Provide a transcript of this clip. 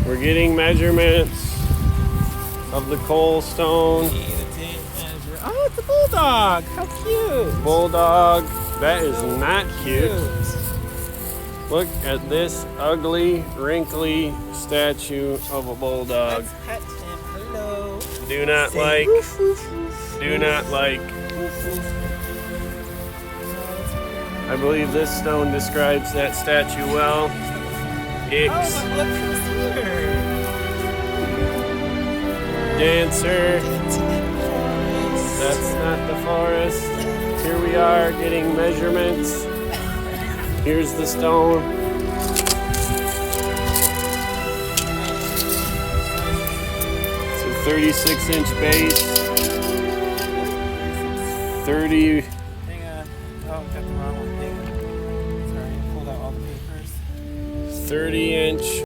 We're getting measurements of the coal stone. Oh, it's a bulldog. How cute. Bulldog. That is not cute. Look at this ugly, wrinkly statue of a bulldog. Let's pet him. Hello. Do not Say like. woof, woof, woof. Do not like. Woof, woof. I believe this stone describes that statue well. Oh, Ix. but look who's here. Dancer. Dancing in the forest. That's not the forest. Here we are getting measurements. Here's the stone. It's a 36-inch base. 30. Hang on. Oh, got the wrong one. Hang on. Sorry, I pulled out all the papers. 30-inch